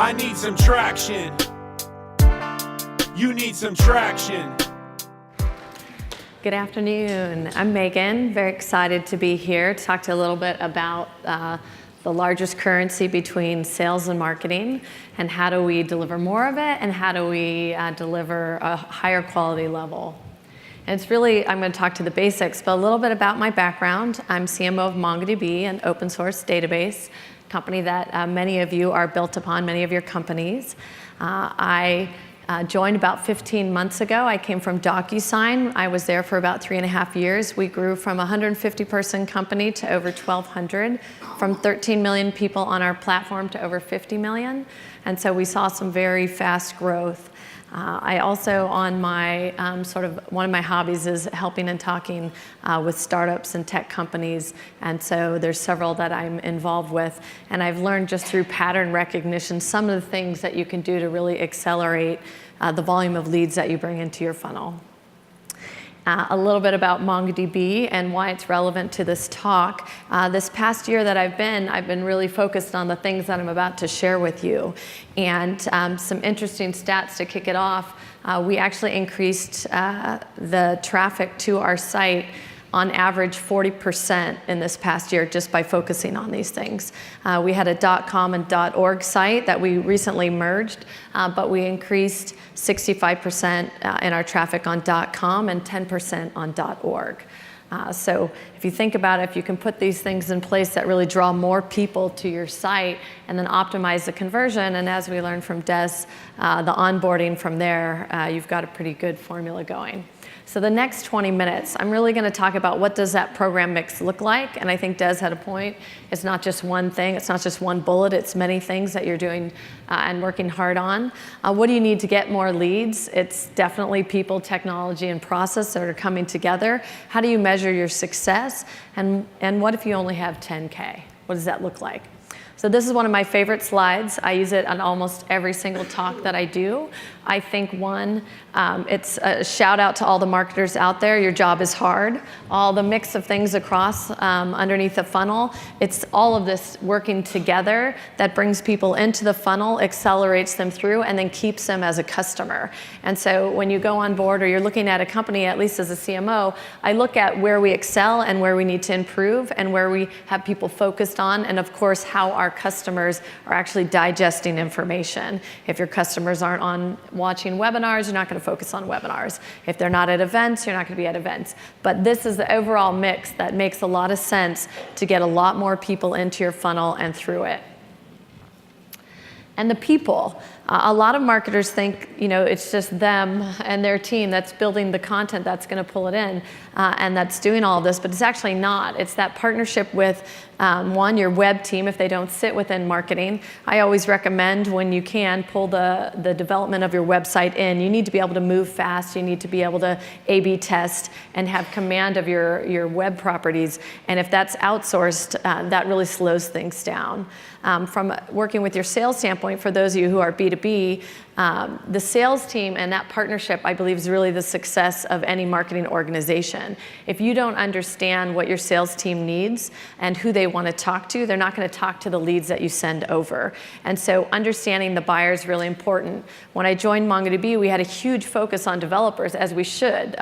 I need some traction. You need some traction. Good afternoon. I'm Meagen. Very excited to be here to talk to you a little bit about the largest currency between sales and marketing, and how do we deliver more of it, and how do we deliver a higher quality level. And it's really, I'm going to talk to the basics, but a little bit about my background. I'm CMO of MongoDB, an open source database company that many of you are built upon, many of your companies. I joined about 15 months ago. I came from DocuSign. I was there for about 3.5 years. We grew from a 150-person company to over 1,200, from 13 million people on our platform to over 50 million. And so we saw some very fast growth. I also, on my one of my hobbies is helping and talking with startups and tech companies, and so there's several that I'm involved with, and I've learned just through pattern recognition some of the things that you can do to really accelerate the volume of leads that you bring into your funnel. A little bit about MongoDB and why it's relevant to this talk. This past year that I've been really focused on the things that I'm about to share with you. And some interesting stats to kick it off. We actually increased the traffic to our site on average 40% in this past year just by focusing on these things. We had a .com and .org site that we recently merged, but we increased 65% in our traffic on .com and 10% on .org. So if you think about it, if you can put these things in place that really draw more people to your site and then optimize the conversion, and as we learned from Des, the onboarding from there, you've got a pretty good formula going. So the next 20 minutes, I'm really going to talk about what does that program mix look like, and I think Des had a point. It's not just one thing, it's not just one bullet, it's many things that you're doing and working hard on. What do you need to get more leads? It's definitely people, technology, and process that are coming together. How do you measure your success? And what if you only have 10K? What does that look like? So this is one of my favorite slides. I use it on almost every single talk that I do. I think it's a shout out to all the marketers out there. Your job is hard. All the mix of things across underneath the funnel, it's all of this working together that brings people into the funnel, accelerates them through, and then keeps them as a customer. And so when you go on board or you're looking at a company, at least as a CMO, I look at where we excel and where we need to improve and where we have people focused on, and of course how our customers are actually digesting information. If your customers aren't watching webinars, you're not going to focus on webinars. If they're not at events, you're not going to be at events. But this is the overall mix that makes a lot of sense to get a lot more people into your funnel and through it. And the people. A lot of marketers think, it's just them and their team that's building the content that's going to pull it in and that's doing all of this, but it's actually not. It's that partnership with, your web team if they don't sit within marketing. I always recommend when you can pull the development of your website in. You need to be able to move fast. You need to be able to A/B test and have command of your web properties. And if that's outsourced, that really slows things down. From working with your sales standpoint, for those of you who are B2B, the sales team and that partnership, I believe, is really the success of any marketing organization. If you don't understand what your sales team needs and who they want to talk to, they're not going to talk to the leads that you send over. And so understanding the buyer is really important. When I joined MongoDB, we had a huge focus on developers, as we should.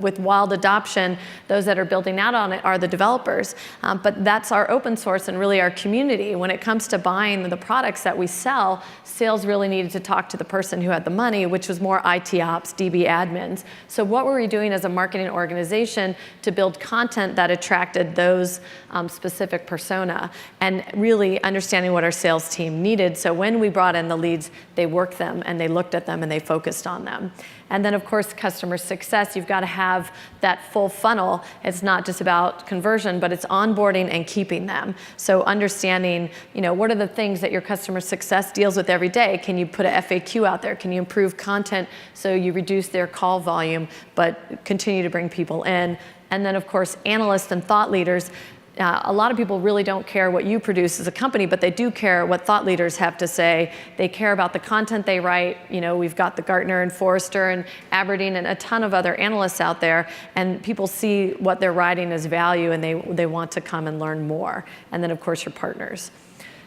With wild adoption, those that are building out on it are the developers. But that's our open source and really our community. When it comes to buying the products that we sell, sales really needed to talk to the person who had the money, which was more IT ops, DB admins. So what were we doing as a marketing organization to build content that attracted those specific persona, and really understanding what our sales team needed. So when we brought in the leads, they worked them and they looked at them and they focused on them. And then of course, customer success, you've got to have that full funnel. It's not just about conversion, but it's onboarding and keeping them. So understanding, what are the things that your customer success deals with every day? Can you put an FAQ out there? Can you improve content so you reduce their call volume, but continue to bring people in? And then of course, analysts and thought leaders. A lot of people really don't care what you produce as a company, but they do care what thought leaders have to say. They care about the content they write. We've got the Gartner and Forrester and Aberdeen and a ton of other analysts out there, and people see what they're writing as value, and they want to come and learn more. And then, of course, your partners.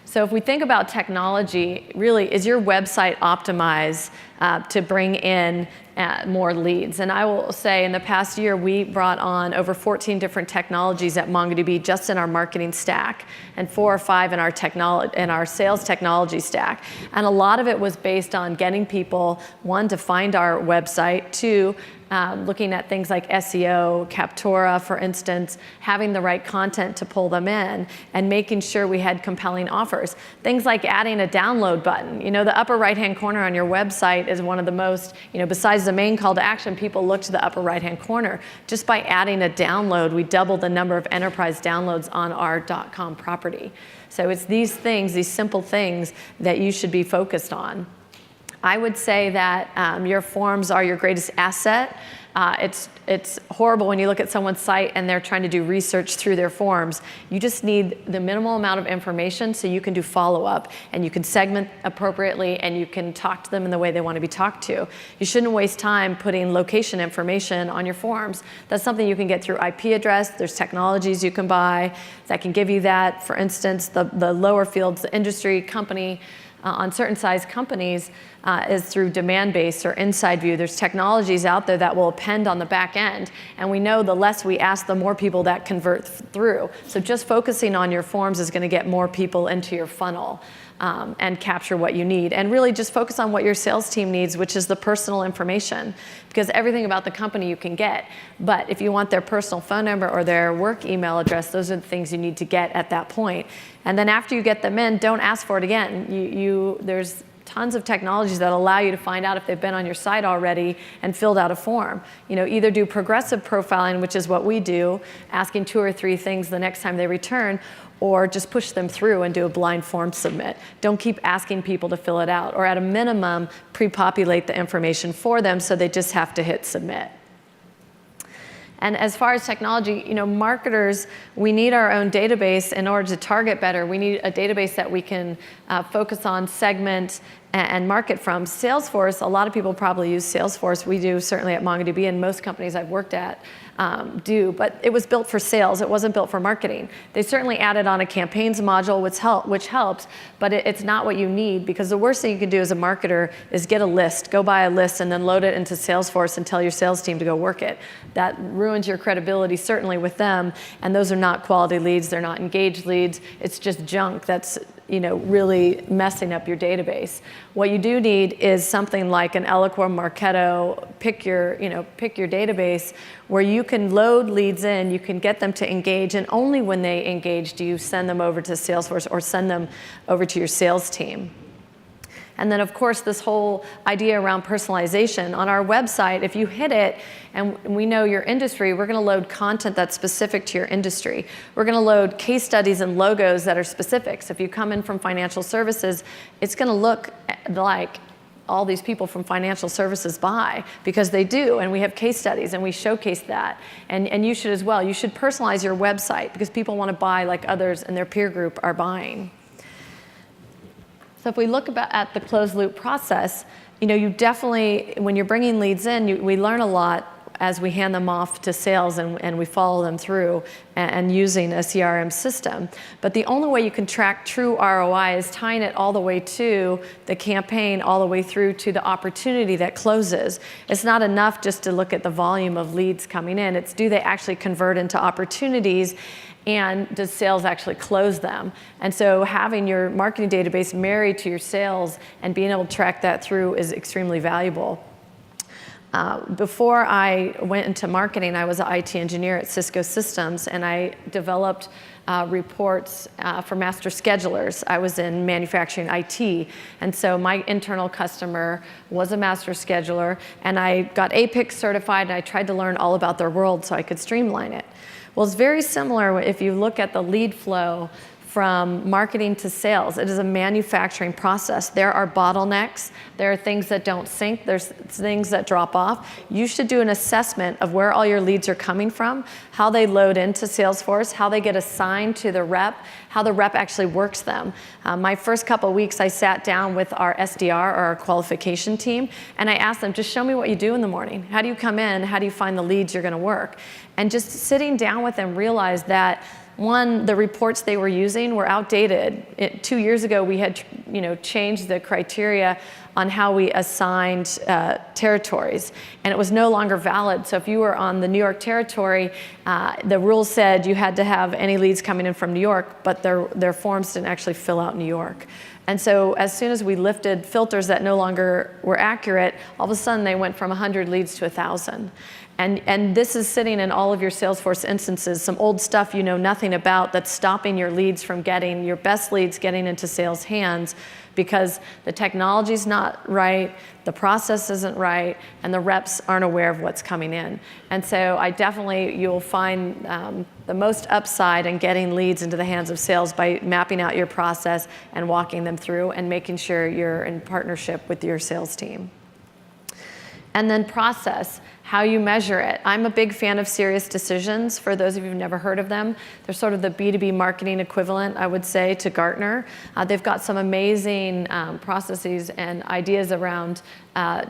So if we think about technology, really, is your website optimized to bring in more leads? And I will say in the past year, we brought on over 14 different technologies at MongoDB just in our marketing stack, and 4 or 5 in our sales technology stack. And a lot of it was based on getting people, 1, to find our website, 2, looking at things like SEO, Captura, for instance, having the right content to pull them in, and making sure we had compelling offers. Things like adding a download button. You know, the upper right-hand corner on your website is one of the most, besides the main call to action, people look to the upper right-hand corner. Just by adding a download, we doubled the number of enterprise downloads on our .com property. So it's these things, these simple things, that you should be focused on. I would say that your forms are your greatest asset. It's horrible when you look at someone's site and they're trying to do research through their forms. You just need the minimal amount of information so you can do follow-up, and you can segment appropriately, and you can talk to them in the way they want to be talked to. You shouldn't waste time putting location information on your forms. That's something you can get through IP address. There's technologies you can buy that can give you that. For instance, the lower fields, the industry, company, on certain size companies is through demand base or inside view. There's technologies out there that will append on the back end, and we know the less we ask, the more people that convert through. So just focusing on your forms is going to get more people into your funnel and capture what you need. And really just focus on what your sales team needs, which is the personal information, because everything about the company you can get. But if you want their personal phone number or their work email address, those are the things you need to get at that point. And then after you get them in, don't ask for it again. There's tons of technologies that allow you to find out if they've been on your site already and filled out a form. Either do progressive profiling, which is what we do, asking 2 or 3 things the next time they return, or just push them through and do a blind form submit. Don't keep asking people to fill it out, or at a minimum, pre-populate the information for them so they just have to hit submit. And as far as technology, marketers, we need our own database in order to target better. We need a database that we can focus on, segment, and market from. Salesforce, a lot of people probably use Salesforce. We do, certainly at MongoDB, and most companies I've worked at do, but it was built for sales. It wasn't built for marketing. They certainly added on a campaigns module, which helps, but it's not what you need, because the worst thing you can do as a marketer is get a list, go buy a list, and then load it into Salesforce and tell your sales team to go work it. That ruins your credibility, certainly with them, and those are not quality leads. They're not engaged leads. It's just junk that's really messing up your database. What you do need is something like an Eloqua, Marketo, pick your database, where you can load leads in, you can get them to engage, and only when they engage do you send them over to Salesforce or send them over to your sales team. And then, of course, this whole idea around personalization. On our website, if you hit it, and we know your industry, we're going to load content that's specific to your industry. We're going to load case studies and logos that are specific. So if you come in from financial services, it's going to look like all these people from financial services buy, because they do, and we have case studies, and we showcase that. And you should as well. You should personalize your website, because people want to buy like others in their peer group are buying. So if we look at the closed loop process, you definitely, when you're bringing leads in, we learn a lot as we hand them off to sales and we follow them through and using a CRM system. But the only way you can track true ROI is tying it all the way to the campaign, all the way through to the opportunity that closes. It's not enough just to look at the volume of leads coming in. It's, do they actually convert into opportunities? And does sales actually close them? And so having your marketing database married to your sales and being able to track that through is extremely valuable. Before I went into marketing, I was an IT engineer at Cisco Systems, and I developed reports for master schedulers. I was in manufacturing IT, and so my internal customer was a master scheduler, and I got APIC certified, and I tried to learn all about their world so I could streamline it. Well, it's very similar if you look at the lead flow from marketing to sales. It is a manufacturing process. There are bottlenecks. There are things that don't sync. There's things that drop off. You should do an assessment of where all your leads are coming from, how they load into Salesforce, how they get assigned to the rep, how the rep actually works them. My first couple of weeks, I sat down with our SDR, or our qualification team, and I asked them, just show me what you do in the morning. How do you come in? How do you find the leads you're going to work? And just sitting down with them, realized that One, the reports they were using were outdated. 2 years ago, we had changed the criteria on how we assigned territories, and it was no longer valid. So if you were on the New York territory, the rules said you had to have any leads coming in from New York, but their forms didn't actually fill out New York. And so as soon as we lifted filters that no longer were accurate, all of a sudden they went from 100 leads to 1,000. And this is sitting in all of your Salesforce instances, some old stuff you know nothing about that's stopping your leads from getting, your best leads getting into sales hands, because the technology's not right, the process isn't right, and the reps aren't aware of what's coming in. And so you'll find the most upside in getting leads into the hands of sales by mapping out your process and walking them through and making sure you're in partnership with your sales team. And then process, how you measure it. I'm a big fan of Serious Decisions. For those of you who've never heard of them, they're sort of the B2B marketing equivalent, I would say, to Gartner. They've got some amazing processes and ideas around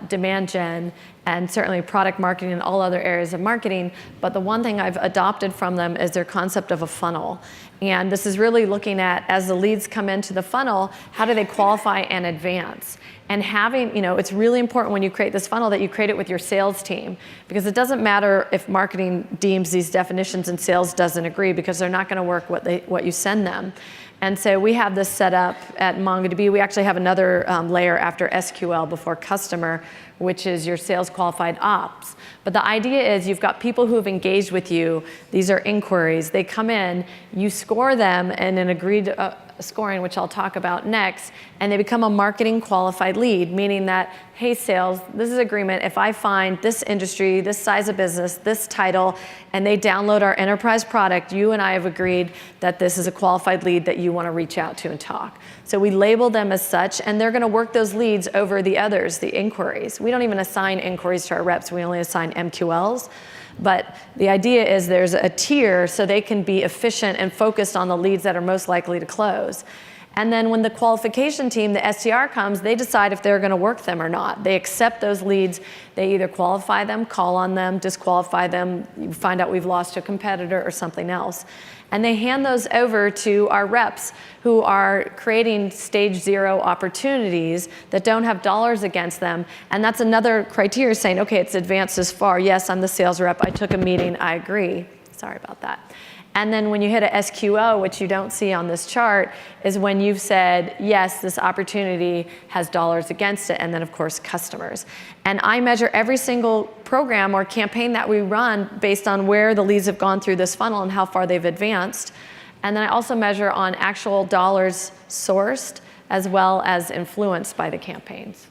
demand gen and certainly product marketing and all other areas of marketing. But the one thing I've adopted from them is their concept of a funnel. And this is really looking at, as the leads come into the funnel, how do they qualify and advance? And having, it's really important when you create this funnel that you create it with your sales team, because it doesn't matter if marketing deems these definitions and sales doesn't agree, because they're not going to work what you send them. And so we have this set up at MongoDB. We actually have another layer after SQL before customer, which is your sales qualified ops. But the idea is you've got people who have engaged with you. These are inquiries. They come in, you score them in an agreed scoring, which I'll talk about next, and they become a marketing qualified lead, meaning that, hey, sales, this is agreement. If I find this industry, this size of business, this title, and they download our enterprise product, you and I have agreed that this is a qualified lead that you want to reach out to and talk. So we label them as such, and they're going to work those leads over the others, the inquiries. We don't even assign inquiries to our reps. We only assign MQLs. But the idea is there's a tier so they can be efficient and focused on the leads that are most likely to close. And then when the qualification team, the SDR comes, they decide if they're going to work them or not. They accept those leads. They either qualify them, call on them, disqualify them, you find out we've lost to a competitor or something else. And they hand those over to our reps who are creating stage 0 opportunities that don't have dollars against them. And that's another criteria saying, okay, it's advanced this far. Yes, I'm the sales rep. I took a meeting. I agree. Sorry about that. And then when you hit a SQO, which you don't see on this chart, is when you've said, yes, this opportunity has dollars against it, and then, of course, customers. And I measure every single program or campaign that we run based on where the leads have gone through this funnel and how far they've advanced. And then I also measure on actual dollars sourced as well as influenced by the campaigns.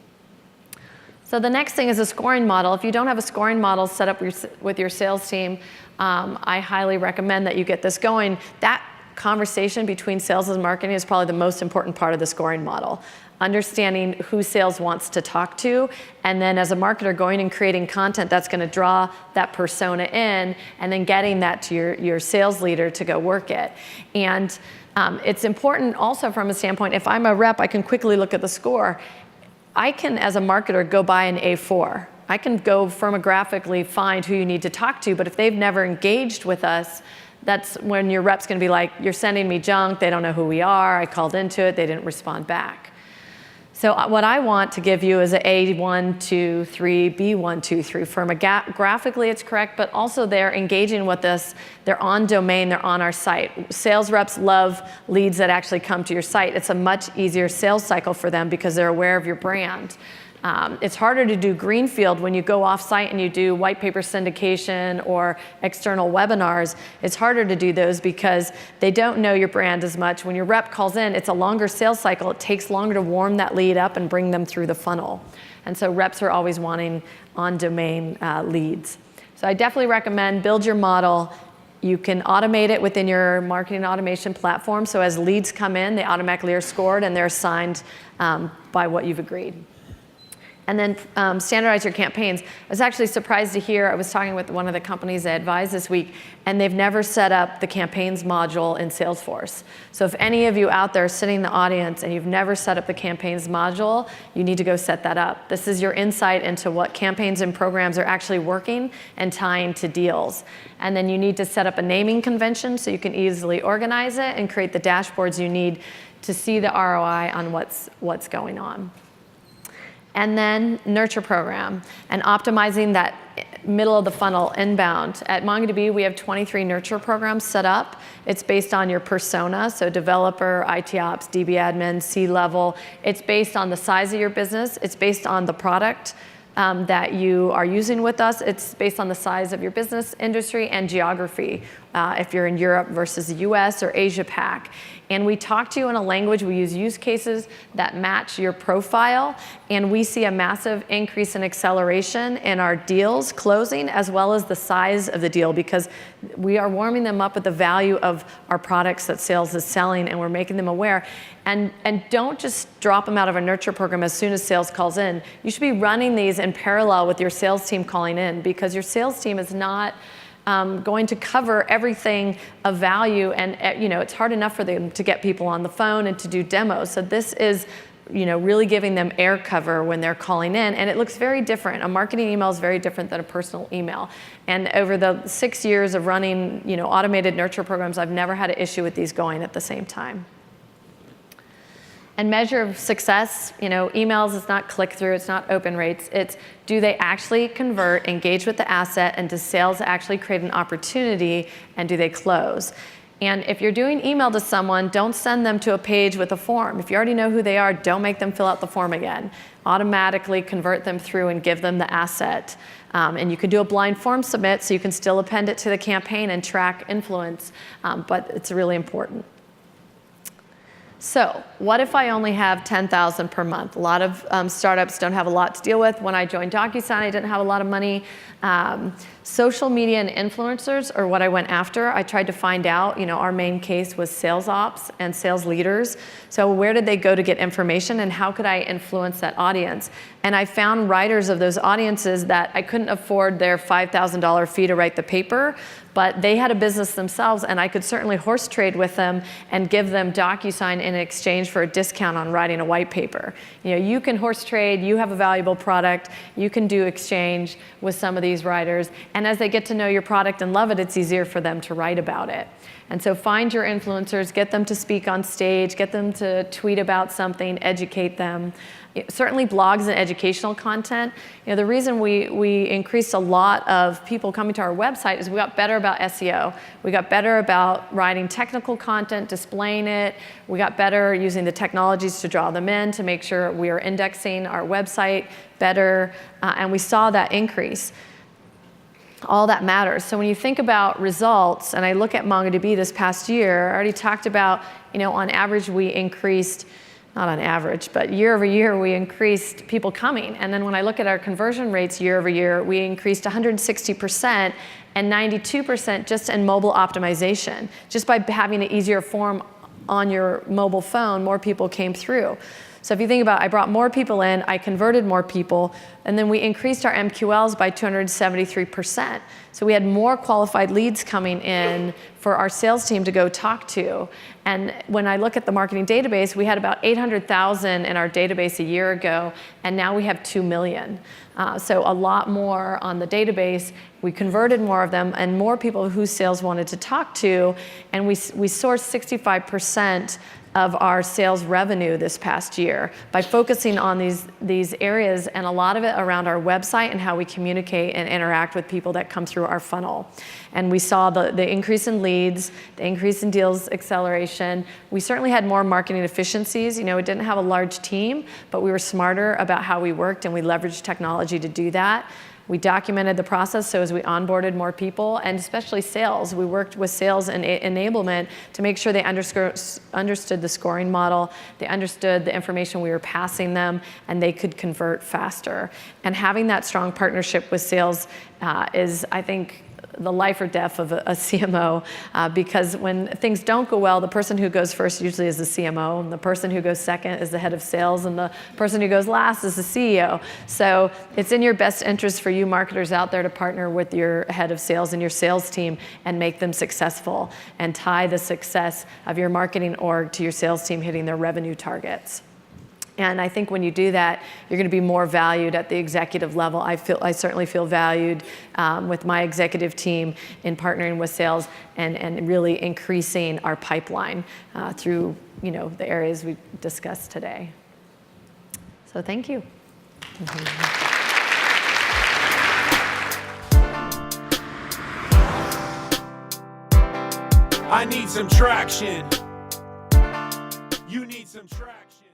So the next thing is a scoring model. If you don't have a scoring model set up with your sales team, I highly recommend that you get this going. That conversation between sales and marketing is probably the most important part of the scoring model. Understanding who sales wants to talk to, and then as a marketer going and creating content that's going to draw that persona in, and then getting that to your sales leader to go work it. And it's important also from a standpoint, if I'm a rep, I can quickly look at the score. I can, as a marketer, go buy an A4. I can go firmographically find who you need to talk to, but if they've never engaged with us, that's when your rep's going to be like, you're sending me junk, they don't know who we are, I called into it, they didn't respond back. So what I want to give you is an A1, 2, 3, B1, 2, 3. Graphically it's correct, but also they're engaging with us. They're on domain, they're on our site. Sales reps love leads that actually come to your site. It's a much easier sales cycle for them because they're aware of your brand. It's harder to do greenfield when you go off-site and you do white paper syndication or external webinars. It's harder to do those because they don't know your brand as much. When your rep calls in, it's a longer sales cycle. It takes longer to warm that lead up and bring them through the funnel. And so reps are always wanting on-domain leads. So I definitely recommend build your model. You can automate it within your marketing automation platform. So as leads come in, they automatically are scored and they're assigned by what you've agreed. And then standardize your campaigns. I was actually surprised to hear, I was talking with one of the companies I advised this week, and they've never set up the campaigns module in Salesforce. So if any of you out there sitting in the audience and you've never set up the campaigns module, you need to go set that up. This is your insight into what campaigns and programs are actually working and tying to deals. And then you need to set up a naming convention so you can easily organize it and create the dashboards you need to see the ROI on what's going on. And then nurture program and optimizing that middle of the funnel inbound. At MongoDB, we have 23 nurture programs set up. It's based on your persona, so developer, IT ops, DB admin, C-level. It's based on the size of your business. It's based on the product that you are using with us. It's based on the size of your business, industry, and geography, if you're in Europe versus the US or Asia Pac. And we talk to you in a language, we use use cases that match your profile, and we see a massive increase in acceleration in our deals closing, as well as the size of the deal, because we are warming them up with the value of our products that sales is selling, and we're making them aware. And don't just drop them out of a nurture program as soon as sales calls in. You should be running these in parallel with your sales team calling in, because your sales team is not going to cover everything of value, and it's hard enough for them to get people on the phone and to do demos. So this is really giving them air cover when they're calling in, and it looks very different. A marketing email is very different than a personal email. And over the 6 years of running automated nurture programs, I've never had an issue with these going at the same time. And measure of success, emails, it's not click-through, it's not open rates, it's do they actually convert, engage with the asset, and does sales actually create an opportunity, and do they close? And if you're doing email to someone, don't send them to a page with a form. If you already know who they are, don't make them fill out the form again. Automatically convert them through and give them the asset. And you can do a blind form submit, so you can still append it to the campaign and track influence, but it's really important. So what if I only have 10,000 per month? A lot of startups don't have a lot to deal with. When I joined DocuSign, I didn't have a lot of money. Social media and influencers are what I went after. I tried to find out, our main case was sales ops and sales leaders. So where did they go to get information, and how could I influence that audience? And I found writers of those audiences that I couldn't afford their $5,000 fee to write the paper, but they had a business themselves, and I could certainly horse trade with them and give them DocuSign in exchange for a discount on writing a white paper. You can horse trade, you have a valuable product, you can do exchange with some of these writers, and as they get to know your product and love it, it's easier for them to write about it. And so find your influencers, get them to speak on stage, get them to tweet about something, educate them. Certainly blogs and educational content. The reason we increased a lot of people coming to our website is we got better about SEO. We got better about writing technical content, displaying it. We got better using the technologies to draw them in, to make sure we are indexing our website better, and we saw that increase. All that matters. So when you think about results, and I look at MongoDB this past year, I already talked about, on average we increased, not on average, but year over year we increased people coming. And then when I look at our conversion rates year over year, we increased 160% and 92% just in mobile optimization. Just by having an easier form on your mobile phone, more people came through. So if you think about, I brought more people in, I converted more people, and then we increased our MQLs by 273%. So we had more qualified leads coming in for our sales team to go talk to. And when I look at the marketing database, we had about 800,000 in our database a year ago, and now we have 2 million. So a lot more on the database. We converted more of them, and more people whose sales wanted to talk to, and we sourced 65% of our sales revenue this past year by focusing on these areas, and a lot of it around our website and how we communicate and interact with people that come through our funnel. And we saw the increase in leads, the increase in deals acceleration. We certainly had more marketing efficiencies. We didn't have a large team, but we were smarter about how we worked, and we leveraged technology to do that. We documented the process, so as we onboarded more people, and especially sales, we worked with sales and enablement to make sure they understood the scoring model, they understood the information we were passing them, and they could convert faster. And having that strong partnership with sales is, I think, the life or death of a CMO, because when things don't go well, the person who goes first usually is the CMO, and the person who goes second is the head of sales, and the person who goes last is the CEO. So it's in your best interest for you marketers out there to partner with your head of sales and your sales team and make them successful, and tie the success of your marketing org to your sales team hitting their revenue targets. And I think when you do that, you're going to be more valued at the executive level. I certainly feel valued with my executive team in partnering with sales and really increasing our pipeline through the areas we discussed today. So thank you. I need some traction. You need some traction.